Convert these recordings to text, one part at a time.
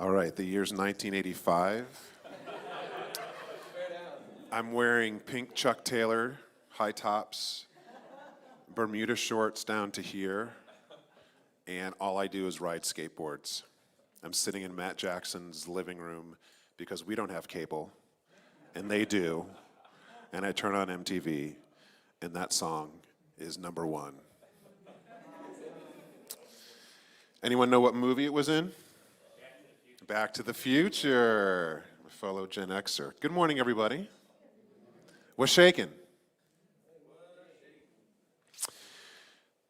All right, the year's 1985. I'm wearing pink Chuck Taylor high tops, Bermuda shorts down to here, and all I do is ride skateboards. I'm sitting in Matt Jackson's living room because we don't have cable, and they do, and I turn on MTV, and that song is number one. Anyone know what movie it was in? Back to the Future, a fellow Gen Xer. Good morning, everybody. What's shaking?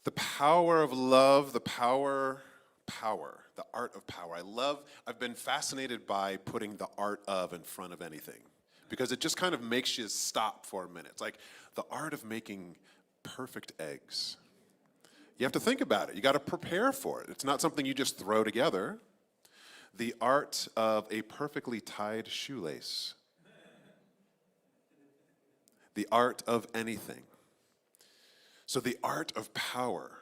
The power of love, the power, the art of power. I've been fascinated by putting the art of in front of anything because it just kind of makes you stop for a minute. It's like the art of making perfect eggs. You have to think about it. You got to prepare for it. It's not something you just throw together. The art of a perfectly tied shoelace. The art of anything. So the art of power,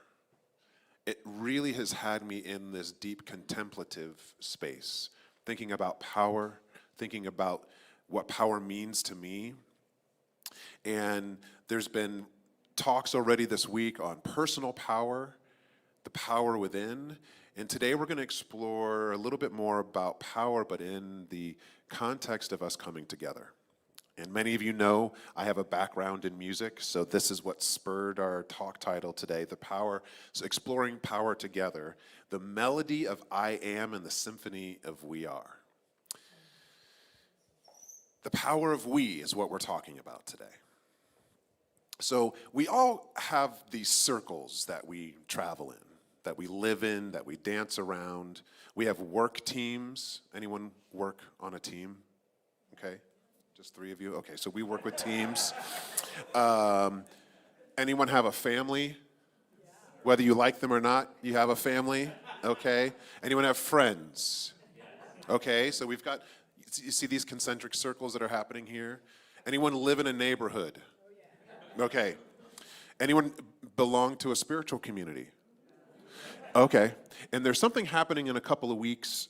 it really has had me in this deep contemplative space, thinking about power, thinking about what power means to me. And there's been talks already this week on personal power, the power within. And today we're going to explore a little bit more about power, but in the context of us coming together. And many of you know I have a background in music, so this is what spurred our talk title today, the power, so exploring power together, the melody of I am and the symphony of we are. The power of we is what we're talking about today. So we all have these circles that we travel in, that we live in, that we dance around. We have work teams. Anyone work on a team? Okay. Just three of you? Okay, so we work with teams. Anyone have a family? Whether you like them or not, you have a family? Okay. Anyone have friends? Okay, so we've got, you see these concentric circles that are happening here? Anyone live in a neighborhood? Okay. Anyone belong to a spiritual community? Okay. And there's something happening in a couple of weeks,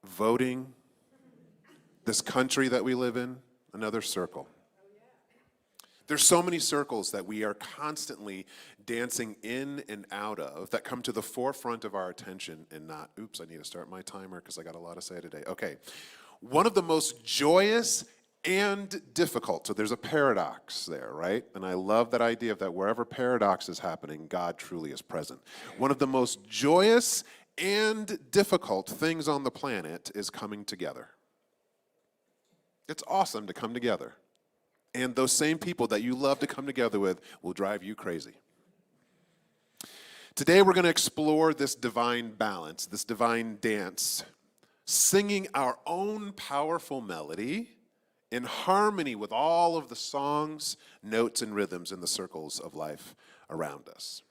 voting. This country that we live in, another circle. There's so many circles that we are constantly dancing in and out of that come to the forefront of our attention and not, oops, I need to start my timer because I got a lot to say today. Okay. One of the most joyous and difficult, so there's a paradox there, right? And I love that idea of that wherever paradox is happening, God truly is present. One of the most joyous and difficult things on the planet is coming together. It's awesome to come together. And those same people that you love to come together with will drive you crazy. Today we're going to explore this divine balance, this divine dance, singing our own powerful melody in harmony with all of the songs, notes, and rhythms in the circles of life around us.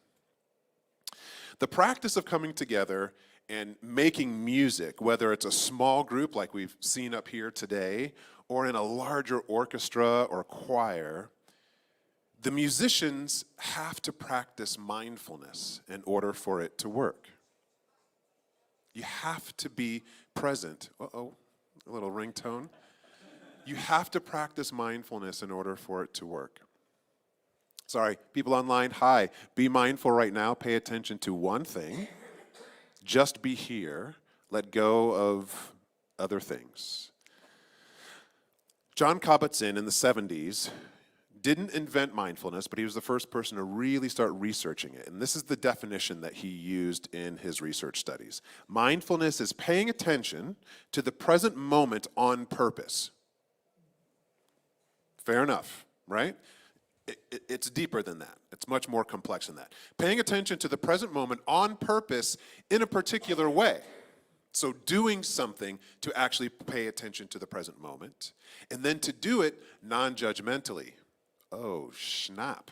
The practice of coming together and making music, whether it's a small group like we've seen up here today, or in a larger orchestra or choir, the musicians have to practice mindfulness in order for it to work. You have to be present. Uh-oh, a little ringtone. You have to practice mindfulness in order for it to work. Sorry, people online, hi. Be mindful right now. Pay attention to one thing. Just be here. Let go of other things. John Kabat-Zinn in the 70s didn't invent mindfulness, but he was the first person to really start researching it. And this is the definition that he used in his research studies. Mindfulness is paying attention to the present moment on purpose. Fair enough, right? It's deeper than that. It's much more complex than that. Paying attention to the present moment on purpose in a particular way. So doing something to actually pay attention to the present moment, and then to do it non-judgmentally. Oh, snap.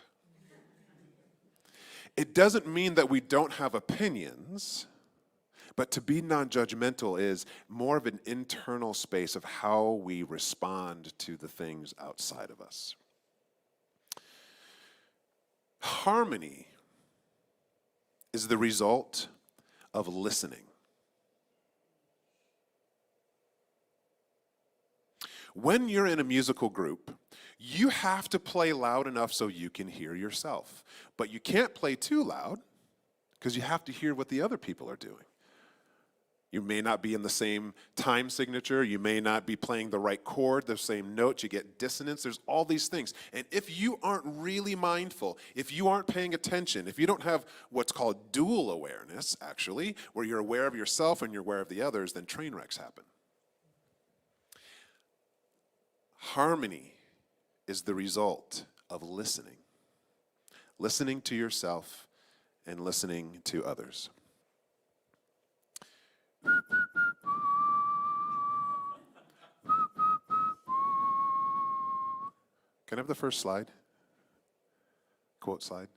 It doesn't mean that we don't have opinions, but to be non-judgmental is more of an internal space of how we respond to the things outside of us. Harmony is the result of listening. When you're in a musical group, you have to play loud enough so you can hear yourself. But you can't play too loud because you have to hear what the other people are doing. You may not be in the same time signature. You may not be playing the right chord, the same note. You get dissonance. There's all these things. And if you aren't really mindful, if you aren't paying attention, if you don't have what's called dual awareness, actually, where you're aware of yourself and you're aware of the others, then train wrecks happen. Harmony is the result of listening. Listening to yourself and listening to others. Can I have the first slide? Quote slide.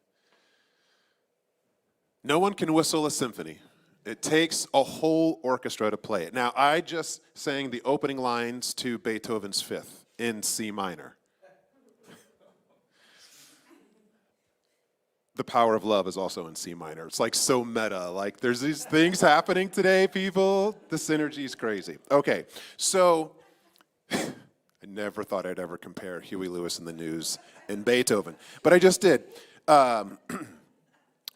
No one can whistle a symphony. It takes a whole orchestra to play it. Now, I just sang the opening lines to Beethoven's Fifth in C minor. The Power of Love is also in C minor. It's like so meta. Like there's these things happening today, people. The synergy is crazy. Okay, so I never thought I'd ever compare Huey Lewis and the News and Beethoven, but I just did. No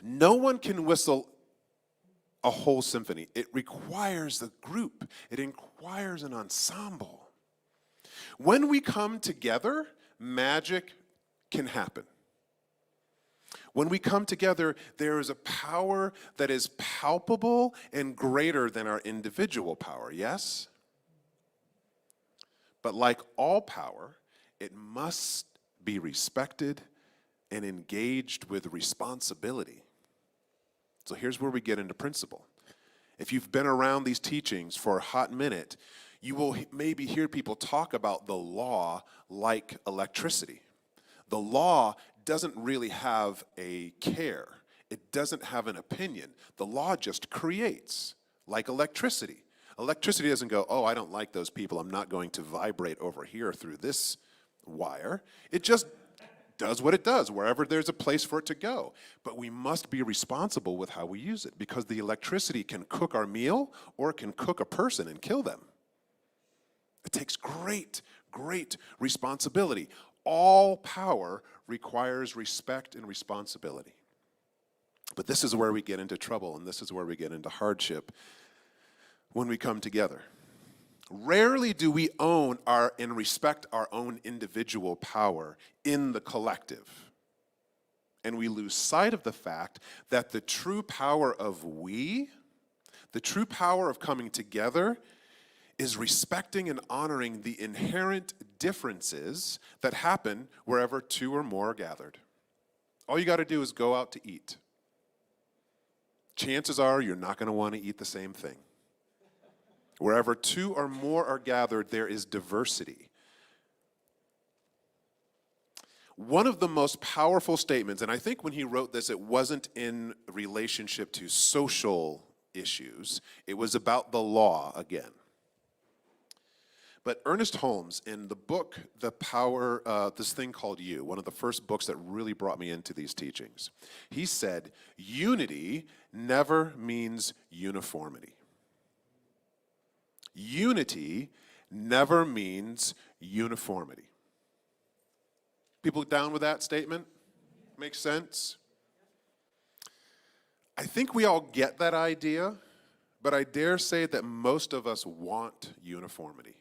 one can whistle a whole symphony. It requires a group. It requires an ensemble. When we come together, magic can happen. When we come together, there is a power that is palpable and greater than our individual power, yes? But like all power, it must be respected and engaged with responsibility. So here's where we get into principle. If you've been around these teachings for a hot minute, you will maybe hear people talk about the law like electricity. The law doesn't really have a care. It doesn't have an opinion. The law just creates, like electricity. Electricity doesn't go, oh, I don't like those people. I'm not going to vibrate over here through this wire. It just does what it does, wherever there's a place for it to go. But we must be responsible with how we use it, because the electricity can cook our meal or it can cook a person and kill them. It takes great, great responsibility. All power requires respect and responsibility. But this is where we get into trouble, and this is where we get into hardship when we come together. Rarely do we own and respect our own individual power in the collective. And we lose sight of the fact that the true power of the true power of coming together, is respecting and honoring the inherent differences that happen wherever two or more are gathered. All you got to do is go out to eat. Chances are you're not going to want to eat the same thing. Wherever two or more are gathered, there is diversity. One of the most powerful statements, and I think when he wrote this, it wasn't in relationship to social issues. It was about the law again. But Ernest Holmes, in the book, The Power, this thing called You, one of the first books that really brought me into these teachings, he said, unity never means uniformity. Unity never means uniformity. People down with that statement? Makes sense? I think we all get that idea, but I dare say that most of us want uniformity.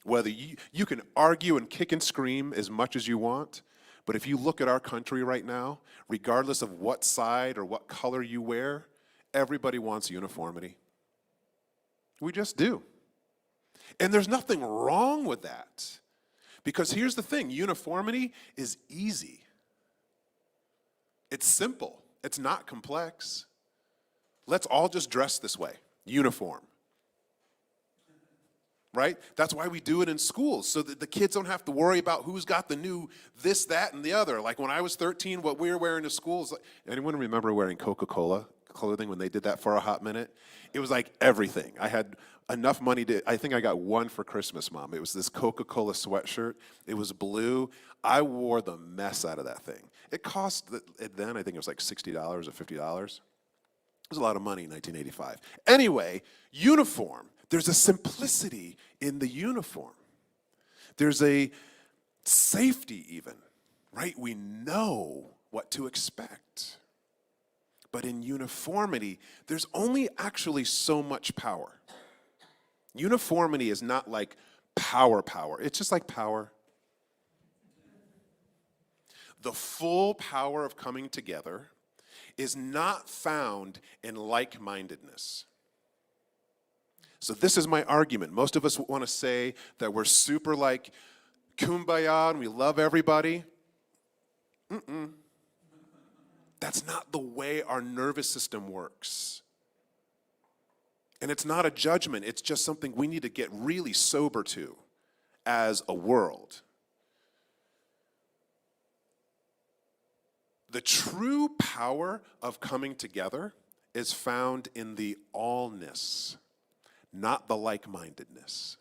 Whether you can argue and kick and scream as much as you want, but if you look at our country right now, regardless of what side or what color you wear, everybody wants uniformity. We just do. And there's nothing wrong with that. Because here's the thing, uniformity is easy. It's simple. It's not complex. Let's all just dress this way, uniform. Right? That's why we do it in schools, so that the kids don't have to worry about who's got the new this, that, and the other. Like when I was 13, what we were wearing to school is like, anyone remember wearing Coca-Cola clothing when they did that for a hot minute? It was like everything. I had enough money I think I got one for Christmas, Mom. It was this Coca-Cola sweatshirt. It was blue. I wore the mess out of that thing. It cost, then I think it was like $60 or $50. It was a lot of money in 1985. Anyway, uniform. There's a simplicity in the uniform. There's a safety even, right? We know what to expect. But in uniformity, there's only actually so much power. Uniformity is not like power. It's just like power. The full power of coming together is not found in like-mindedness. So this is my argument. Most of us want to say that we're super like kumbaya and we love everybody. That's not the way our nervous system works. And it's not a judgment. It's just something we need to get really sober to as a world. The true power of coming together is found in the allness, not the like-mindedness.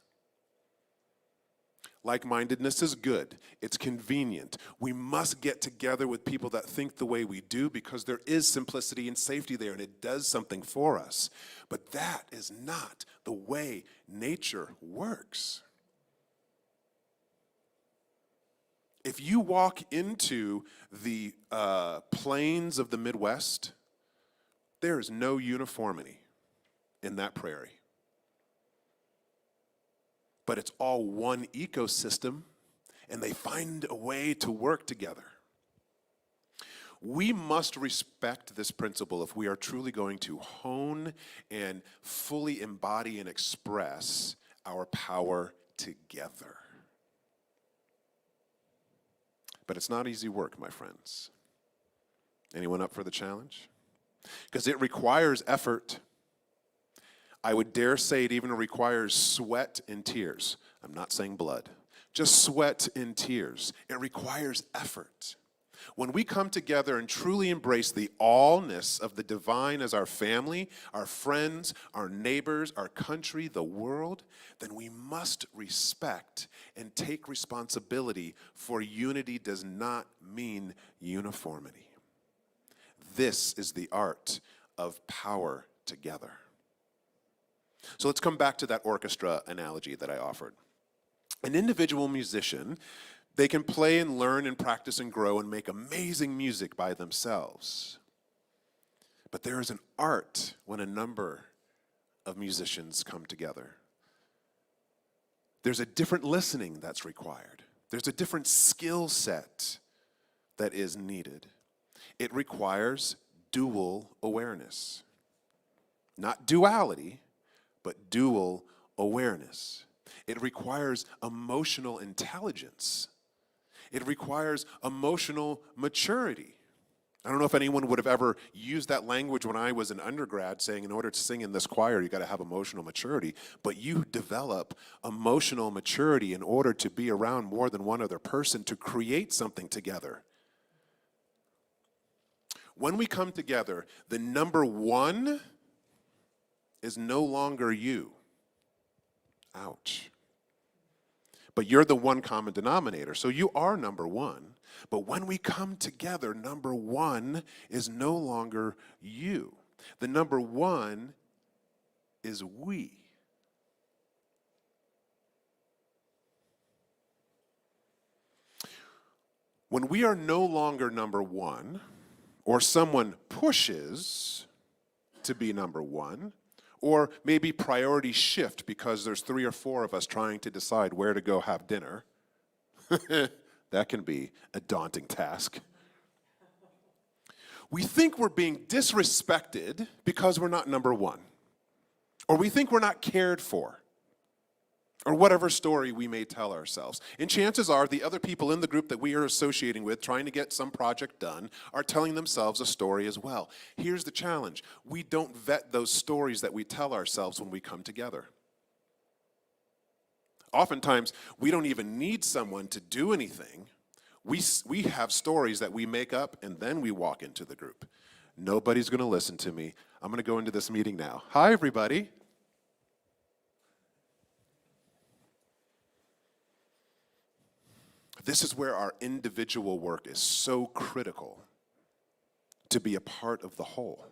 Like-mindedness is good. It's convenient. We must get together with people that think the way we do because there is simplicity and safety there, and it does something for us. But that is not the way nature works. If you walk into the plains of the Midwest, there is no uniformity in that prairie. But it's all one ecosystem, and they find a way to work together. We must respect this principle if we are truly going to hone and fully embody and express our power together. But it's not easy work, my friends. Anyone up for the challenge? Because it requires effort. I would dare say it even requires sweat and tears. I'm not saying blood. Just sweat and tears. It requires effort. When we come together and truly embrace the allness of the divine as our family, our friends, our neighbors, our country, the world, then we must respect and take responsibility, for unity does not mean uniformity. This is the art of power together. So let's come back to that orchestra analogy that I offered. An individual musician, they can play and learn and practice and grow and make amazing music by themselves. But there is an art when a number of musicians come together. There's a different listening that's required. There's a different skill set that is needed. It requires dual awareness. Not duality, but dual awareness. It requires emotional intelligence. It requires emotional maturity. I don't know if anyone would have ever used that language when I was an undergrad, saying in order to sing in this choir, you got to have emotional maturity. But you develop emotional maturity in order to be around more than one other person to create something together. When we come together, the number one is no longer you. Ouch. But you're the one common denominator, so you are number one. But when we come together, number one is no longer you. The number one is we. When we are no longer number one, or someone pushes to be number one, or maybe priorities shift because there's 3 or 4 of us trying to decide where to go have dinner. That can be a daunting task. We think we're being disrespected because we're not number one. Or we think we're not cared for. Or whatever story we may tell ourselves. And chances are the other people in the group that we are associating with, trying to get some project done, are telling themselves a story as well. Here's the challenge. We don't vet those stories that we tell ourselves when we come together. Oftentimes, we don't even need someone to do anything. We have stories that we make up, and then we walk into the group. Nobody's going to listen to me. I'm going to go into this meeting now. Hi, everybody. This is where our individual work is so critical to be a part of the whole.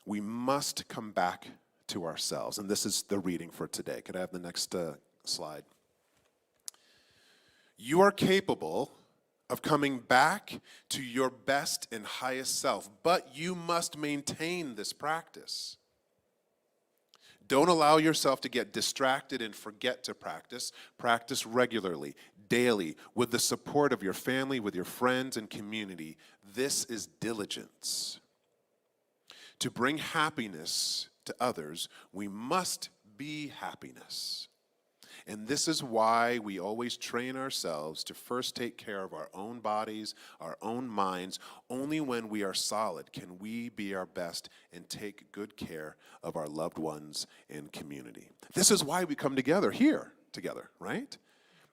We must come back to ourselves. And this is the reading for today. Could I have the next slide? You are capable of coming back to your best and highest self, but you must maintain this practice. Don't allow yourself to get distracted and forget to practice. Practice regularly, daily, with the support of your family, with your friends and community. This is diligence. To bring happiness to others, we must be happiness. And this is why we always train ourselves to first take care of our own bodies, our own minds. Only when we are solid can we be our best and take good care of our loved ones and community. This is why we come together here together, right?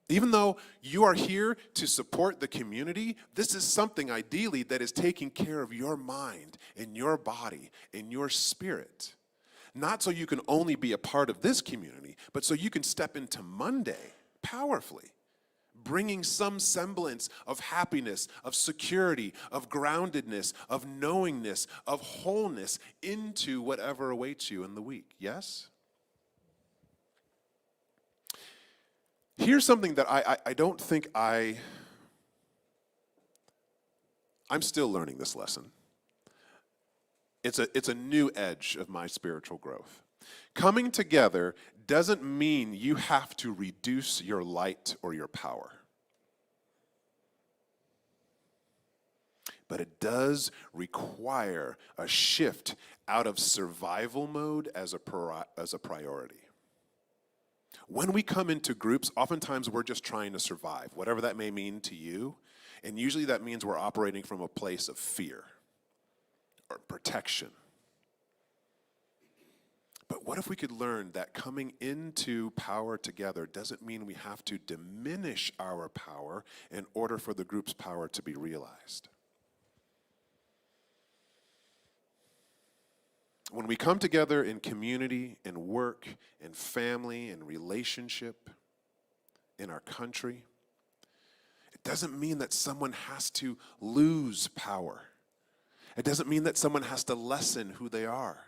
Even though you are here to support the community, this is something ideally that is taking care of your mind and your body and your spirit. Not so you can only be a part of this community, but so you can step into Monday powerfully, bringing some semblance of happiness, of security, of groundedness, of knowingness, of wholeness into whatever awaits you in the week. Yes? Here's something that I don't think I'm still learning this lesson. It's a new edge of my spiritual growth. Coming together doesn't mean you have to reduce your light or your power. But it does require a shift out of survival mode as a priority. When we come into groups, oftentimes we're just trying to survive, whatever that may mean to you. And usually that means we're operating from a place of fear or protection. But what if we could learn that coming into power together doesn't mean we have to diminish our power in order for the group's power to be realized? When we come together in community, in work, in family, in relationship, in our country, it doesn't mean that someone has to lose power. It doesn't mean that someone has to lessen who they are.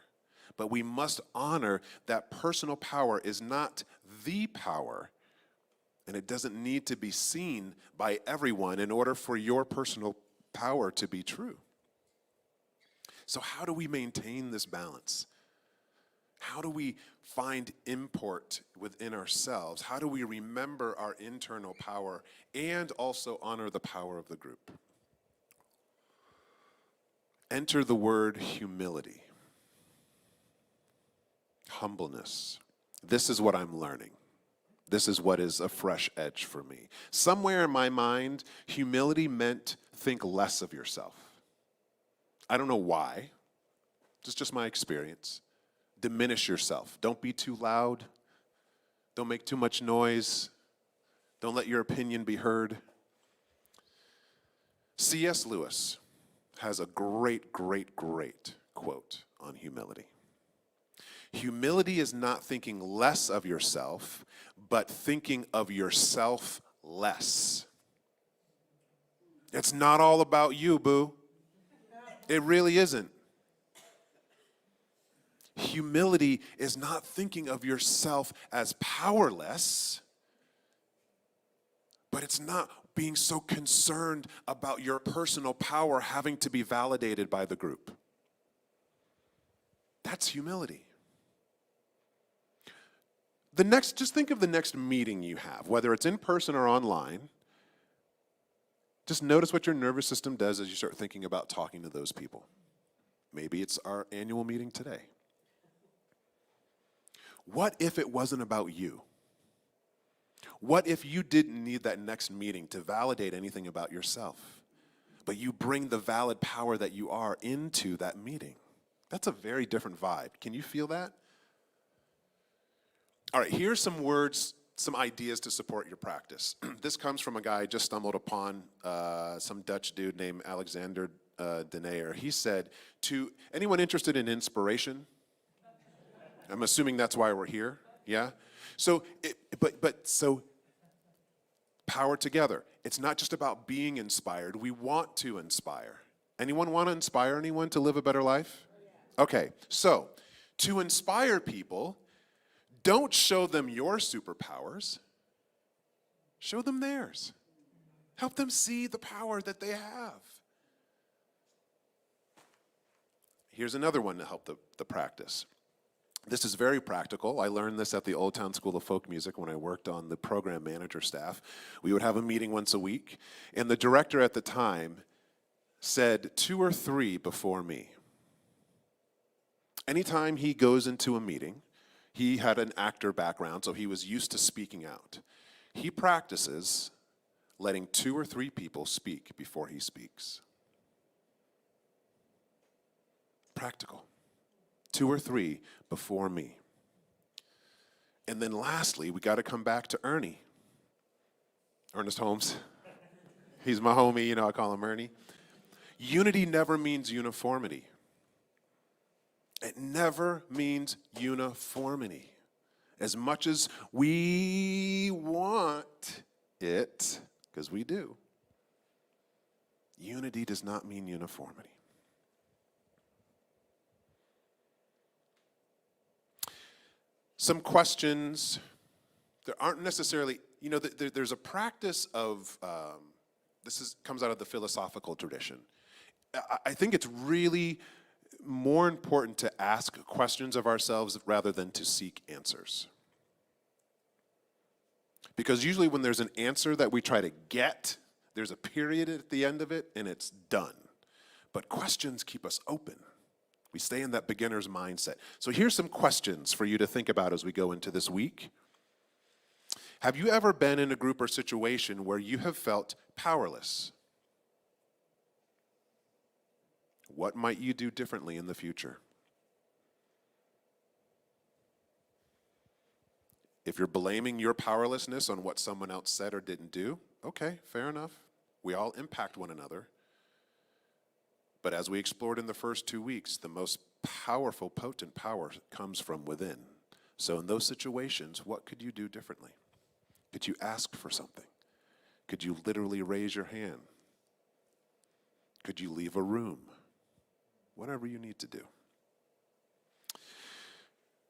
But we must honor that personal power is not the power, and it doesn't need to be seen by everyone in order for your personal power to be true. So how do we maintain this balance? How do we find import within ourselves? How do we remember our internal power and also honor the power of the group? Enter the word humility, humbleness. This is what I'm learning. This is what is a fresh edge for me. Somewhere in my mind, humility meant think less of yourself. I don't know why. It's just my experience. Diminish yourself. Don't be too loud. Don't make too much noise. Don't let your opinion be heard. C.S. Lewis has a great quote on humility. Humility is not thinking less of yourself, but thinking of yourself less. It's not all about you, boo. It really isn't. Humility is not thinking of yourself as powerless, but it's not being so concerned about your personal power having to be validated by the group. That's humility. Just think of the next meeting you have, whether it's in person or online. Just notice what your nervous system does as you start thinking about talking to those people. Maybe it's our annual meeting today. What if it wasn't about you? What if you didn't need that next meeting to validate anything about yourself, but you bring the valid power that you are into that meeting? That's a very different vibe. Can you feel that? All right, here's some words, some ideas to support your practice. This comes from a guy I just stumbled upon, some Dutch dude named Alexander de Neyer. He said, to anyone interested in inspiration? I'm assuming that's why we're here, yeah? So power together. It's not just about being inspired. We want to inspire. Anyone want to inspire anyone to live a better life? Okay, so To inspire people, don't show them your superpowers. Show them theirs. Help them see the power that they have. Here's another one to help the practice. This is very practical. I learned this at the Old Town School of Folk Music when I worked on the program manager staff. We would have a meeting once a week, and the director at the time said 2 or 3 before me. Anytime he goes into a meeting, he had an actor background, so he was used to speaking out. He practices letting 2 or 3 people speak before he speaks. Practical. 2 or 3 before me. And then lastly, we got to come back to Ernest Holmes. He's my homie, I call him Ernie. Unity never means uniformity. It never means uniformity. As much as we want it, because we do, unity does not mean uniformity. Some questions, there aren't necessarily, there's a practice of, comes out of the philosophical tradition. I think it's really more important to ask questions of ourselves rather than to seek answers. Because usually when there's an answer that we try to get, there's a period at the end of it and it's done. But questions keep us open. We stay in that beginner's mindset. So here's some questions for you to think about as we go into this week. Have you ever been in a group or situation where you have felt powerless? What might you do differently in the future? If you're blaming your powerlessness on what someone else said or didn't do, okay, fair enough. We all impact one another. But as we explored in the first 2 weeks, the most powerful, potent power comes from within. So in those situations, what could you do differently? Could you ask for something? Could you literally raise your hand? Could you leave a room? Whatever you need to do.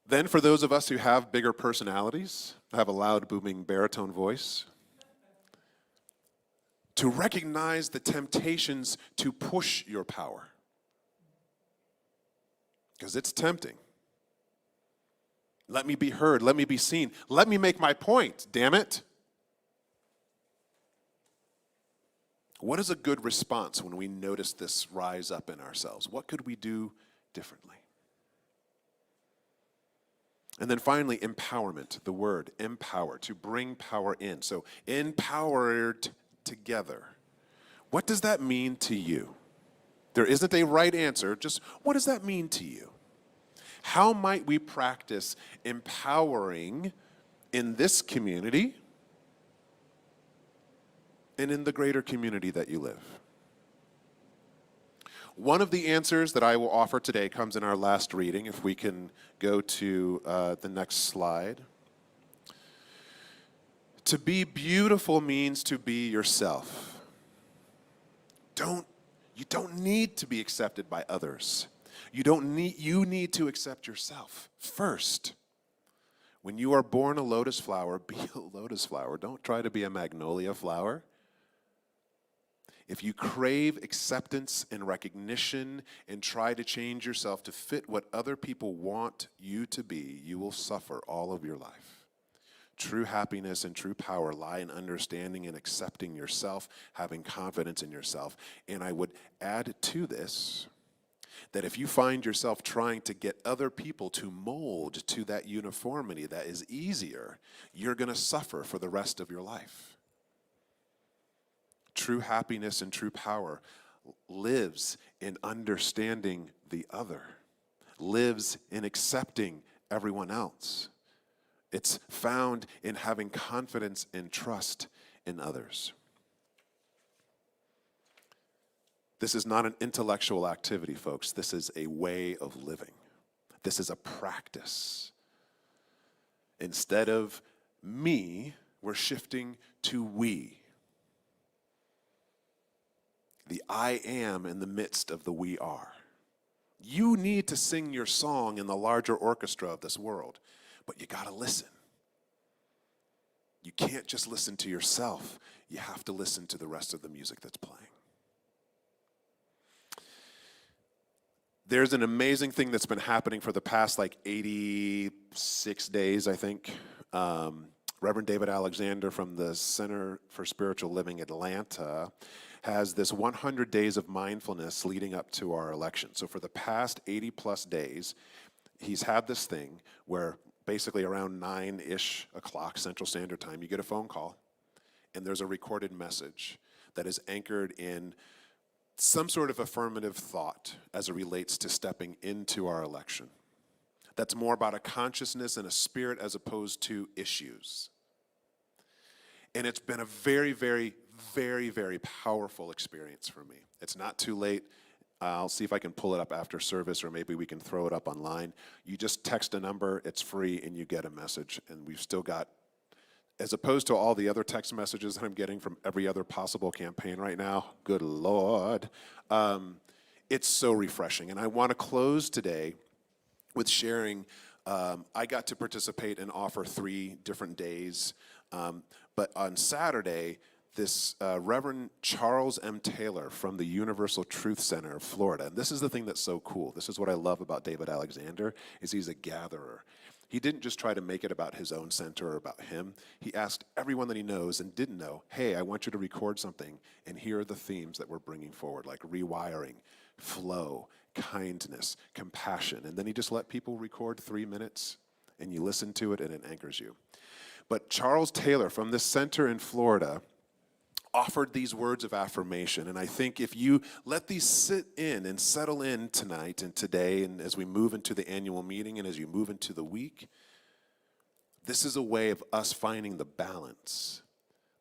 Then for those of us who have bigger personalities, have a loud, booming baritone voice, to recognize the temptations to push your power. Because it's tempting. Let me be heard. Let me be seen. Let me make my point, damn it. What is a good response when we notice this rise up in ourselves? What could we do differently? And then finally, empowerment, the word, empower, to bring power in. So empowered together. What does that mean to you? There isn't a right answer, just what does that mean to you? How might we practice empowering in this community and in the greater community that you live? One of the answers that I will offer today comes in our last reading. If we can go to the next slide. To be beautiful means to be yourself. You don't need to be accepted by others. You need to accept yourself first. When you are born a lotus flower, be a lotus flower. Don't try to be a magnolia flower. If you crave acceptance and recognition and try to change yourself to fit what other people want you to be, you will suffer all of your life. True happiness and true power lie in understanding and accepting yourself, having confidence in yourself. And I would add to this that if you find yourself trying to get other people to mold to that uniformity that is easier, you're going to suffer for the rest of your life. True happiness and true power lives in understanding the other, lives in accepting everyone else. It's found in having confidence and trust in others. This is not an intellectual activity, folks. This is a way of living. This is a practice. Instead of me, we're shifting to we. The I am in the midst of the we are. You need to sing your song in the larger orchestra of this world, but you got to listen. You can't just listen to yourself. You have to listen to the rest of the music that's playing. There's an amazing thing that's been happening for the past 86 days, I think. Reverend David Alexander from the Center for Spiritual Living Atlanta has this 100 days of mindfulness leading up to our election. So for the past 80 plus days, he's had this thing where basically around 9-ish o'clock Central Standard Time, you get a phone call and there's a recorded message that is anchored in some sort of affirmative thought as it relates to stepping into our election. That's more about a consciousness and a spirit as opposed to issues. And it's been a very, very, very, very powerful experience for me. It's not too late. I'll see if I can pull it up after service, or maybe we can throw it up online. You just text a number, it's free, and you get a message. And we've still got, as opposed to all the other text messages that I'm getting from every other possible campaign right now, good Lord, it's so refreshing. And I want to close today with sharing, I got to participate and offer 3 different days. But on Saturday, this Reverend Charles M. Taylor from the Universal Truth Center of Florida, and this is the thing that's so cool. This is what I love about David Alexander, is he's a gatherer. He didn't just try to make it about his own center or about him. He asked everyone that he knows and didn't know, hey, I want you to record something, and here are the themes that we're bringing forward, like rewiring, flow, kindness, compassion. And then he just let people record 3 minutes, and you listen to it, and it anchors you. But Charles Taylor from this center in Florida offered these words of affirmation. And I think if you let these sit in and settle in tonight and today, and as we move into the annual meeting and as you move into the week, this is a way of us finding the balance,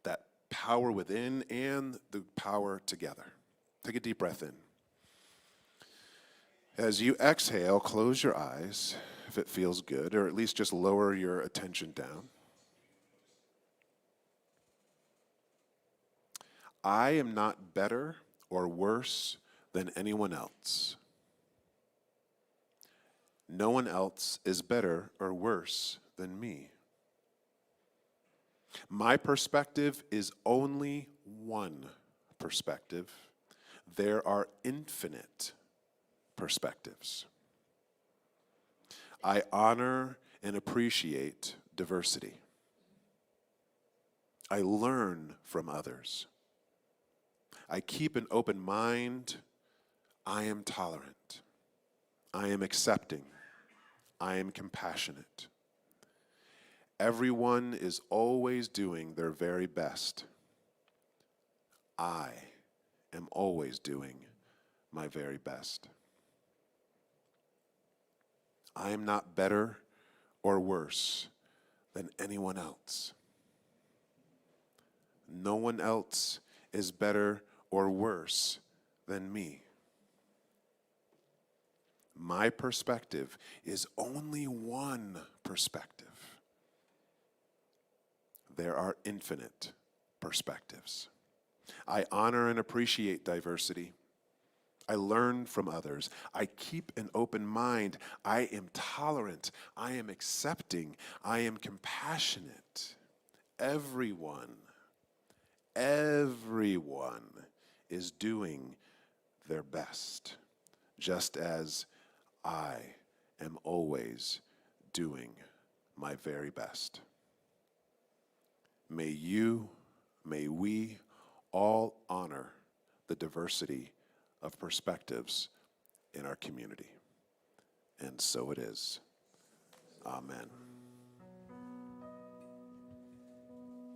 that power within and the power together. Take a deep breath in. As you exhale, close your eyes if it feels good, or at least just lower your attention down. I am not better or worse than anyone else. No one else is better or worse than me. My perspective is only one perspective. There are infinite perspectives. I honor and appreciate diversity. I learn from others. I keep an open mind. I am tolerant. I am accepting. I am compassionate. Everyone is always doing their very best. I am always doing my very best. I am not better or worse than anyone else. No one else is better or worse than me. My perspective is only one perspective. There are infinite perspectives. I honor and appreciate diversity. I learn from others. I keep an open mind. I am tolerant. I am accepting. I am compassionate. Everyone is doing their best, just as I am always doing my very best. May we all honor the diversity of perspectives in our community. And so it is. Amen.